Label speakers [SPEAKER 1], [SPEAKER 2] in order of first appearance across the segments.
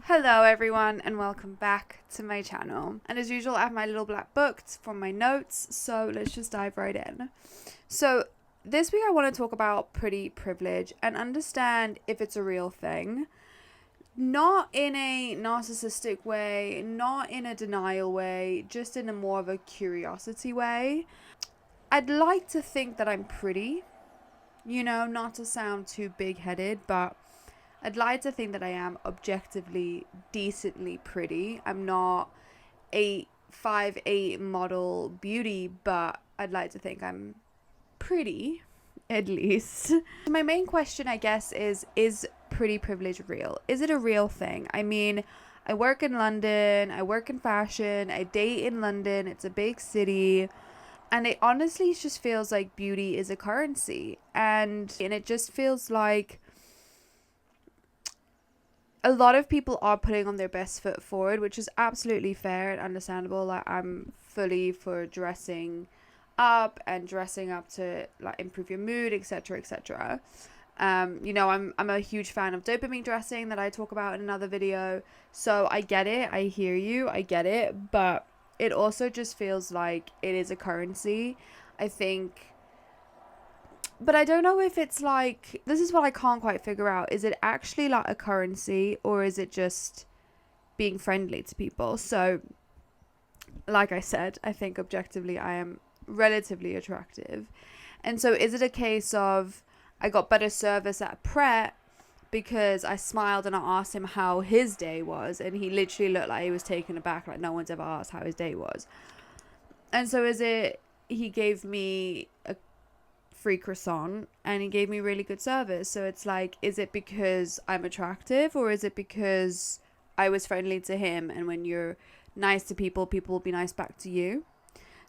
[SPEAKER 1] Hello everyone and welcome back to my channel. And as usual, I have my little black book for my notes, so let's just dive right in. So this week I want to talk about pretty privilege and understand if it's a real thing. Not in a narcissistic way, not in a denial way, just in a more of a curiosity way. I'd like to think that I'm pretty, not to sound too big-headed, but I'd like to think that I am objectively decently pretty. I'm not a 5'8" model beauty, but I'd like to think I'm pretty, at least. My main question, I guess, is pretty privilege real? Is it a real thing? I mean, I work in London, I work in fashion, I date in London, it's a big city. And it honestly just feels like beauty is a currency. And it just feels like a lot of people are putting on their best foot forward, which is absolutely fair and understandable. Like, I'm fully for dressing up to like improve your mood, etc., etc. I'm a huge fan of dopamine dressing that I talk about in another video. So I get it, I hear you, I get it, but it also just feels like it is a currency. But I don't know if it's like, this is what I can't quite figure out. Is it actually like a currency, or is it just being friendly to people? So, like I said, I think objectively I am relatively attractive. And so is it a case of I got better service at Pret because I smiled and I asked him how his day was, and he literally looked like he was taken aback, like no one's ever asked how his day was. And so is it he gave me a free croissant and he gave me really good service? So it's like, is it because I'm attractive, or is it because I was friendly to him, and when you're nice to people, people will be nice back to you?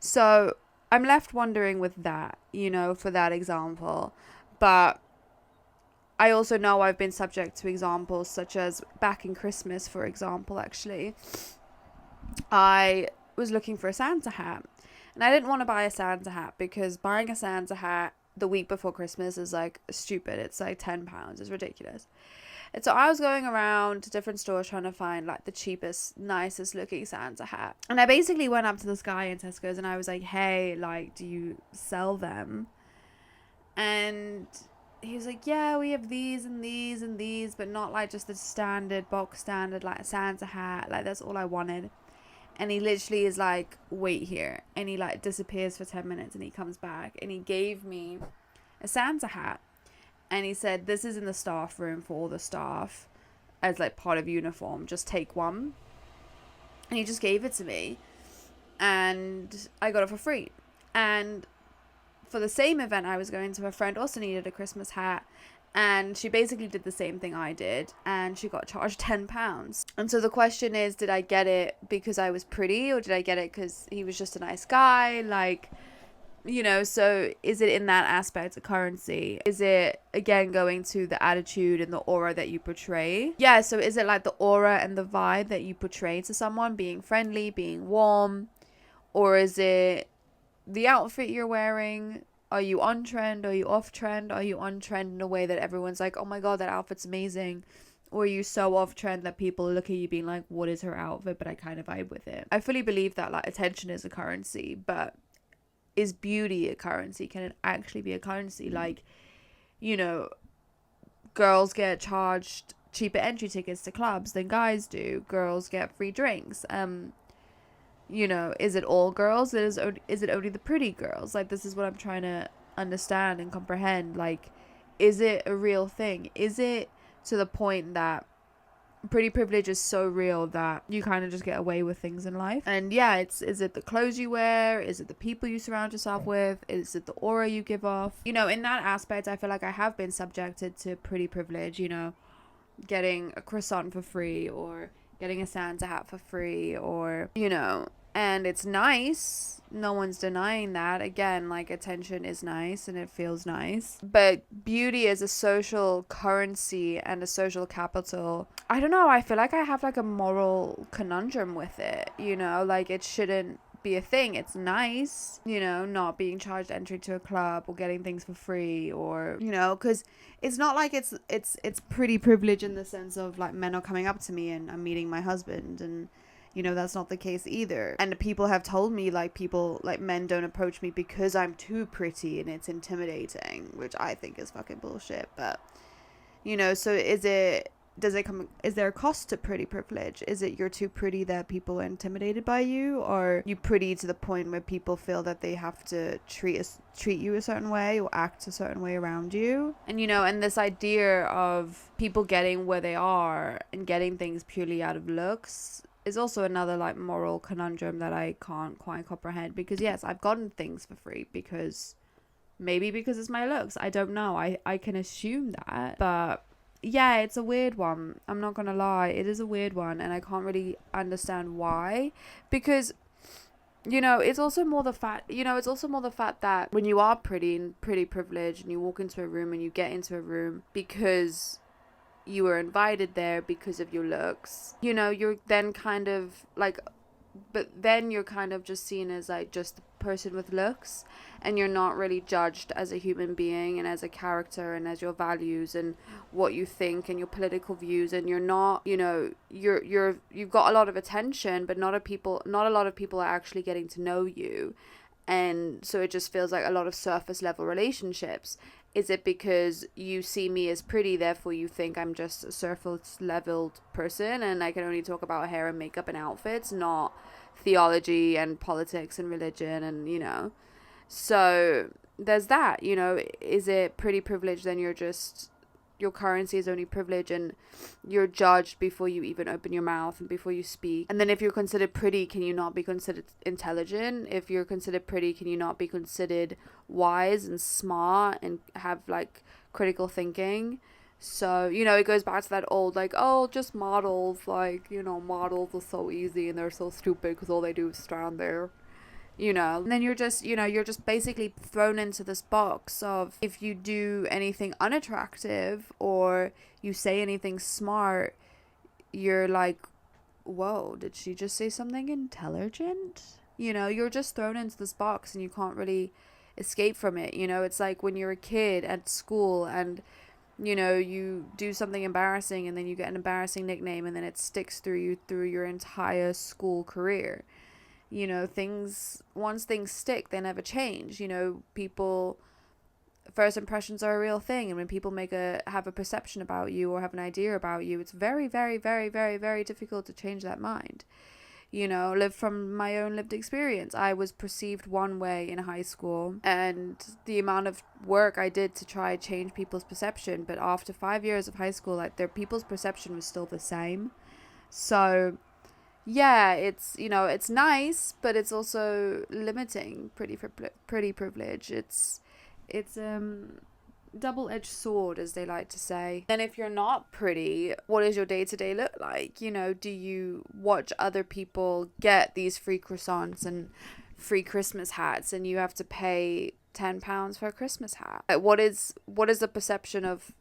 [SPEAKER 1] So I'm left wondering with that, for that example. But I also know I've been subject to examples such as back in Christmas, for example. Actually, I was looking for a Santa hat, and I didn't want to buy a Santa hat because buying a Santa hat the week before Christmas is like stupid. It's like £10. It's ridiculous. And so I was going around to different stores trying to find like the cheapest, nicest looking Santa hat. And I basically went up to this guy in Tesco's and I was like, hey, like, do you sell them? And he was like, yeah, we have these and these and these, but not like just the standard, box standard, like Santa hat. Like, that's all I wanted. And he literally is like, wait here. And he like disappears for 10 minutes and he comes back and he gave me a Santa hat. And he said, this is in the staff room for all the staff as like part of uniform. Just take one. And he just gave it to me. And I got it for free. And for the same event I was going to, a friend also needed a Christmas hat. And she basically did the same thing I did, and she got charged £10. And so the question is, did I get it because I was pretty, or did I get it because he was just a nice guy? Like, so is it in that aspect a currency? Is it, again, going to the attitude and the aura that you portray? Yeah, so is it like the aura and the vibe that you portray to someone, being friendly, being warm? Or is it the outfit you're wearing? Are you on trend? Are you off trend? Are you on trend in a way that everyone's like, oh my god, that outfit's amazing? Or are you so off trend that people look at you being like, what is her outfit? But I kind of vibe with it. I fully believe that like attention is a currency, but is beauty a currency? Can it actually be a currency? Like, girls get charged cheaper entry tickets to clubs than guys do. Girls get free drinks. Is it all girls? Is it only the pretty girls? Like, this is what I'm trying to understand and comprehend. Like, is it a real thing? Is it to the point that pretty privilege is so real that you kind of just get away with things in life? And yeah, is it the clothes you wear? Is it the people you surround yourself with? Is it the aura you give off? In that aspect, I feel like I have been subjected to pretty privilege, getting a croissant for free, or getting a Santa hat for free, or, and it's nice. No one's denying that. Again, like, attention is nice and it feels nice. But beauty is a social currency and a social capital. I don't know. I feel like I have like a moral conundrum with it, like, it shouldn't be a thing. It's nice, you know, not being charged entry to a club or getting things for free, or, you know, because it's not like it's pretty privilege in the sense of like men are coming up to me and I'm meeting my husband, and you know, that's not the case either. And people have told me, like, people, like, men don't approach me because I'm too pretty and it's intimidating, which I think is fucking bullshit. But, you know, so is there a cost to pretty privilege? Is it you're too pretty that people are intimidated by you, or you pretty to the point where people feel that they have to treat you a certain way or act a certain way around you? And, you know, and this idea of people getting where they are and getting things purely out of looks is also another like moral conundrum that I can't quite comprehend, because yes, I've gotten things for free because it's my looks. I don't know. I can assume that, but yeah, it's a weird one. I'm not gonna lie, it is a weird one, and I can't really understand why, because you know, it's also more the fact that when you are pretty and pretty privileged and you walk into a room and you get into a room because you were invited there because of your looks, you know, you're then kind of like, but then you're kind of just seen as like just a person with looks, and you're not really judged as a human being and as a character and as your values and what you think and your political views, and you're not, you know, you've got a lot of attention, but not a lot of people are actually getting to know you. And so it just feels like a lot of surface level relationships. Is it because you see me as pretty, therefore you think I'm just a surface leveled person and I can only talk about hair and makeup and outfits, not theology and politics and religion, and, you know. So there's that, you know. Is it pretty privilege? Then your currency is only privilege, and you're judged before you even open your mouth and before you speak. And then if you're considered pretty, can you not be considered intelligent? If you're considered pretty, can you not be considered wise and smart and have like critical thinking? So, you know, it goes back to that old, like, oh, just models, like, you know, models are so easy and they're so stupid because all they do is stand there, you know. And then you're just basically thrown into this box of, if you do anything unattractive or you say anything smart, you're like, whoa, did she just say something intelligent? You know, you're just thrown into this box and you can't really escape from it. You know, it's like when you're a kid at school and, you know, you do something embarrassing and then you get an embarrassing nickname and then it sticks through your entire school career. You know, once things stick, they never change. You know, first impressions are a real thing, and when people have a perception about you or have an idea about you, it's very, very, very, very, very difficult to change that mind. You know, live from my own lived experience. I was perceived one way in high school, and the amount of work I did to try to change people's perception, but after 5 years of high school, like, their people's perception was still the same. So yeah, it's, you know, it's nice, but it's also limiting. Pretty privilege. It's double-edged sword, as they like to say. And if you're not pretty, what does your day-to-day look like? You know, do you watch other people get these free croissants and free Christmas hats, and you have to pay £10 for a Christmas hat? Like, what is the perception of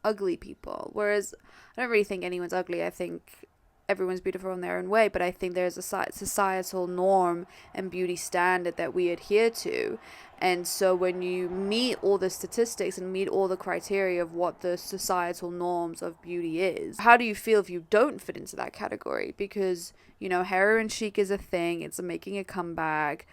[SPEAKER 1] ugly people? Whereas I don't really think anyone's ugly. I think everyone's beautiful in their own way, but I think there's a societal norm and beauty standard that we adhere to. And so when you meet all the statistics and meet all the criteria of what the societal norms of beauty is, how do you feel if you don't fit into that category? Because, you know, heroin chic is a thing. It's making a comeback.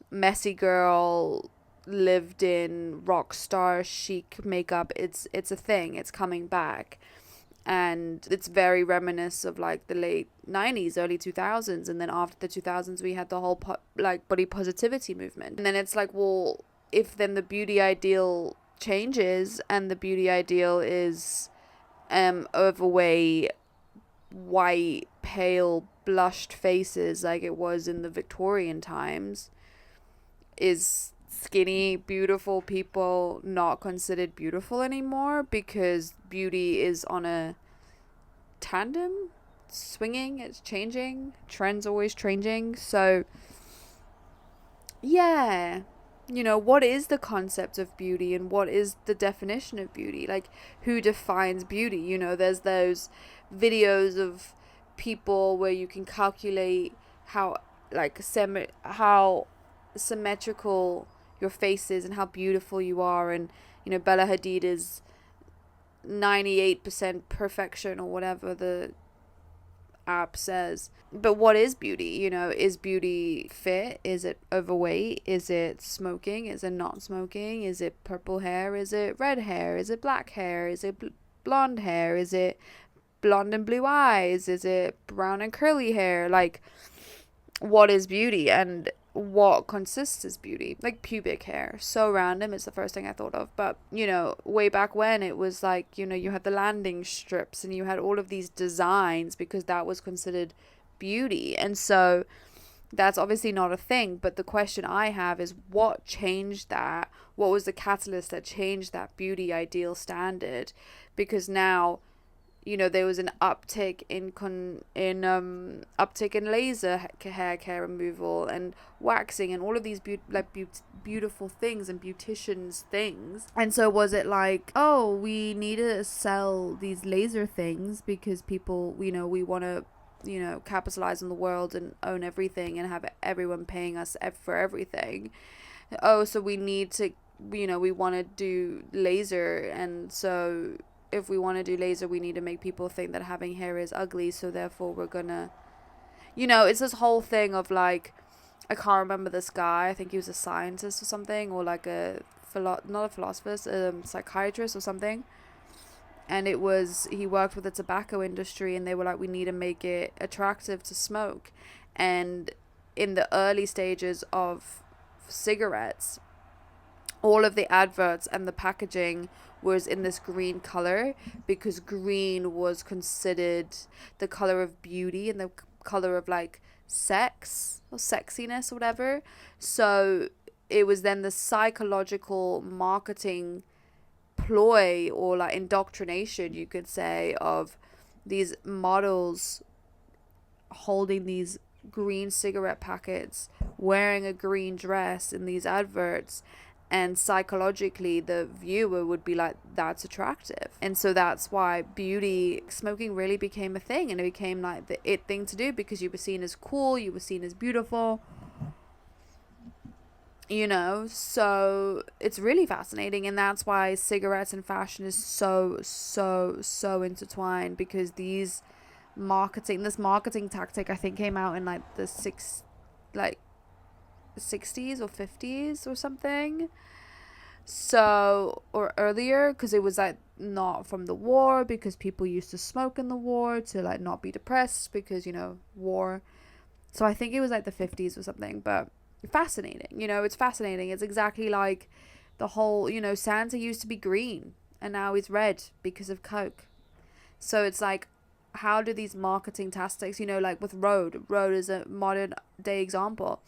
[SPEAKER 1] Messy girl, lived in rock star chic makeup, it's a thing. It's coming back. And it's very reminiscent of like the late 90s, early 2000s. And then after the 2000s, we had the whole body positivity movement. And then it's like, well, if then the beauty ideal changes and the beauty ideal is overweight, white, pale, blushed faces like it was in the Victorian times, is skinny, beautiful people not considered beautiful anymore because beauty is on a tandem, swinging, it's changing, trends always changing. So yeah, you know, what is the concept of beauty and what is the definition of beauty? Like, who defines beauty? You know, there's those videos of people where you can calculate how like how symmetrical your face is and how beautiful you are, and Bella Hadid is 98% perfection or whatever the app says. But what is beauty? Is beauty fit? Is it overweight? Is it smoking? Is it not smoking? Is it purple hair? Is it red hair? Is it black hair? Is it blonde hair? Is it blonde and blue eyes? Is it brown and curly hair? Like, what is beauty and what consists as beauty? Like pubic hair. So random. It's the first thing I thought of. But, way back when it was like, you had the landing strips and you had all of these designs because that was considered beauty. And so that's obviously not a thing. But the question I have is, what changed that? What was the catalyst that changed that beauty ideal standard? Because now, there was an uptick in laser hair care removal and waxing and all of these beautiful things and beauticians things. And so was it like, oh, we need to sell these laser things because people, we want to, capitalize on the world and own everything and have everyone paying us for everything. Oh, so we need to, we want to do laser, and so if we want to do laser, we need to make people think that having hair is ugly, so therefore we're gonna, it's this whole thing of like, I can't remember this guy, I think he was a scientist or something, or like not a philosopher, psychiatrist or something, and he worked with the tobacco industry, and they were like, we need to make it attractive to smoke. And in the early stages of cigarettes, all of the adverts and the packaging was in this green color because green was considered the color of beauty and the color of like sex or sexiness or whatever. So it was then the psychological marketing ploy or like indoctrination, you could say, of these models holding these green cigarette packets, wearing a green dress in these adverts, and psychologically the viewer would be like, that's attractive. And so that's why smoking really became a thing, and it became like the it thing to do because you were seen as cool, you were seen as beautiful, so it's really fascinating. And that's why cigarettes and fashion is so intertwined, because this marketing tactic I think came out in like the 60s or 50s or something, so, or earlier, because it was like not from the war, because people used to smoke in the war to like not be depressed because war. So I think it was like the 50s or something. But fascinating, it's fascinating. It's exactly like the whole, Santa used to be green and now he's red because of Coke. So it's like, how do these marketing tactics, like with Rode is a modern day example.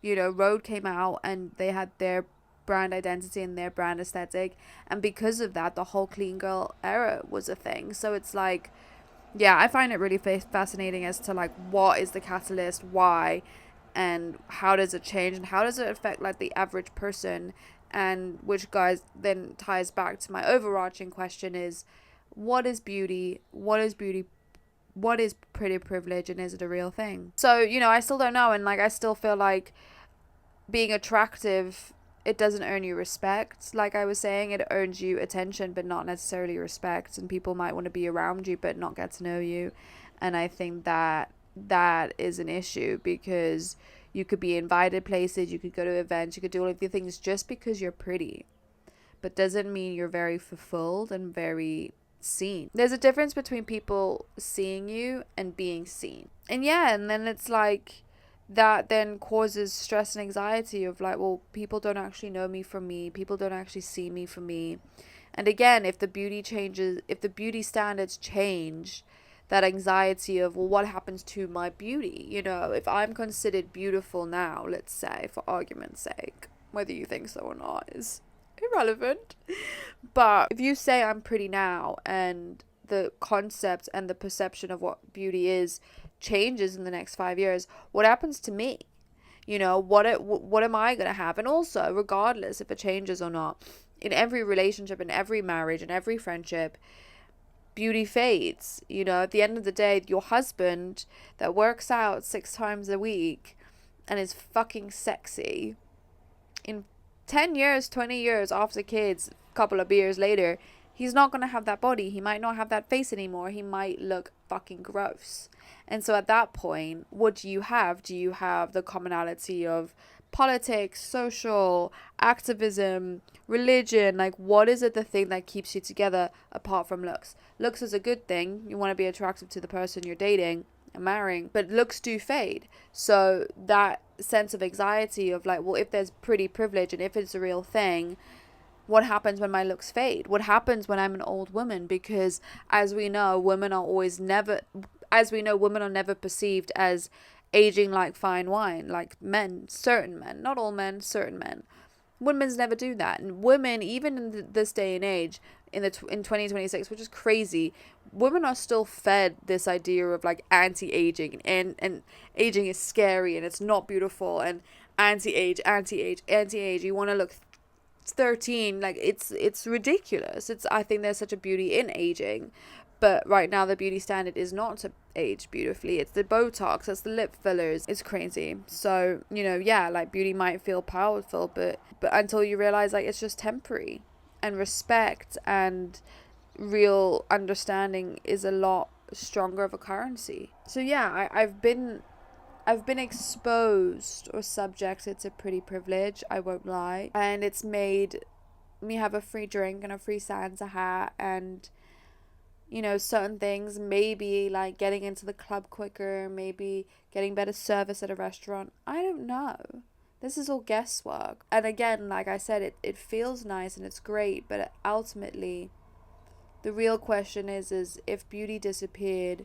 [SPEAKER 1] Rode came out and they had their brand identity and their brand aesthetic, and because of that the whole clean girl era was a thing. So it's like, yeah, I find it really fascinating as to like, what is the catalyst, why, and how does it change, and how does it affect like the average person, and which guys then ties back to my overarching question is, what is beauty, what is pretty privilege, and is it a real thing? So I still don't know, and like I still feel like being attractive, it doesn't earn you respect. Like I was saying, it earns you attention but not necessarily respect, and people might want to be around you but not get to know you. And I think that is an issue, because you could be invited places, you could go to events, you could do all of the things just because you're pretty, but doesn't mean you're very fulfilled and very seen. There's a difference between people seeing you and being seen. And yeah, and then it's like, that then causes stress and anxiety of like, well, people don't actually know me for me, people don't actually see me for me. And again, if the beauty standards change, that anxiety of, well, what happens to my beauty? If I'm considered beautiful now, let's say, for argument's sake, whether you think so or not is irrelevant, but if you say I'm pretty now, and the concept and the perception of what beauty is changes in the next 5 years, what happens to me? What am I gonna have? And also, regardless if it changes or not, in every relationship, in every marriage, in every friendship, beauty fades. At the end of the day, your husband that works out 6 times a week and is fucking sexy, in 10 years, 20 years after kids, a couple of years later, he's not going to have that body. He might not have that face anymore. He might look fucking gross. And so at that point, what do you have? Do you have the commonality of politics, social, activism, religion? Like, what is it, the thing that keeps you together apart from looks? Looks is a good thing. You want to be attractive to the person you're dating and marrying, but looks do fade. So that sense of anxiety of like, well, if there's pretty privilege and if it's a real thing, what happens when my looks fade? What happens when I'm an old woman? Because as we know, women are never perceived as aging like fine wine, like men, certain men, not all men, certain men. Women's never do that. And women, even in this day and age, in 2026, which is crazy, women are still fed this idea of like anti-aging, and aging is scary and it's not beautiful, and anti-age. You want to look 13, like it's ridiculous. I think there's such a beauty in aging, but right now the beauty standard is not to age beautifully. It's the Botox, it's the lip fillers. It's crazy. So, you know, yeah, like beauty might feel powerful, but until you realize like it's just temporary, and respect and real understanding is a lot stronger of a currency. So yeah, I've been exposed or subjected to pretty privilege, I won't lie. And it's made me have a free drink and a free Santa hat, and, you know, certain things, maybe like getting into the club quicker, maybe getting better service at a restaurant. I don't know. This is all guesswork. And again, like I said, it feels nice and it's great, but ultimately, the real question is if beauty disappeared,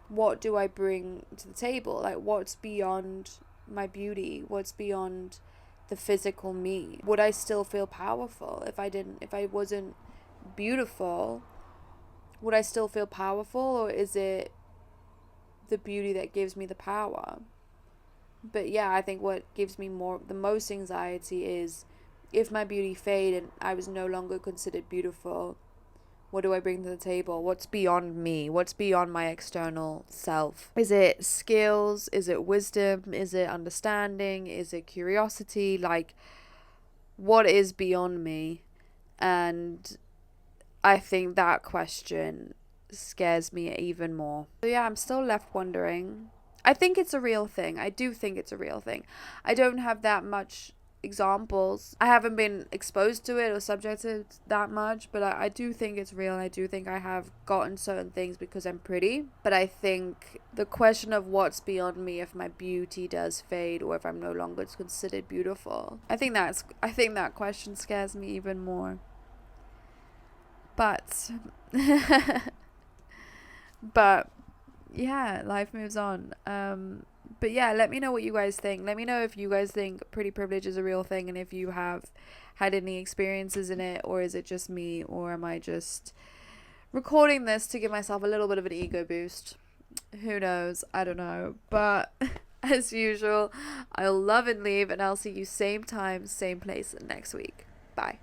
[SPEAKER 1] what do I bring to the table? Like, what's beyond my beauty? What's beyond the physical me? Would I still feel powerful if I wasn't beautiful? Would I still feel powerful, or is it the beauty that gives me the power? But yeah, I think what gives me the most anxiety is if my beauty faded and I was no longer considered beautiful, what do I bring to the table? What's beyond me? What's beyond my external self? Is it skills? Is it wisdom? Is it understanding? Is it curiosity? Like, what is beyond me? And I think that question scares me even more. So yeah, I'm still left wondering. I think it's a real thing. I do think it's a real thing. I don't have that much examples. I haven't been exposed to it or subjected that much, but I do think it's real, and I do think I have gotten certain things because I'm pretty. But I think the question of what's beyond me if my beauty does fade, or if I'm no longer considered beautiful, I think that question scares me even more. But but yeah, life moves on. But yeah, let me know what you guys think. Let me know if you guys think pretty privilege is a real thing, and if you have had any experiences in it, or is it just me, or am I just recording this to give myself a little bit of an ego boost? Who knows? I don't know. But as usual, I'll love and leave, and I'll see you same time, same place next week. Bye.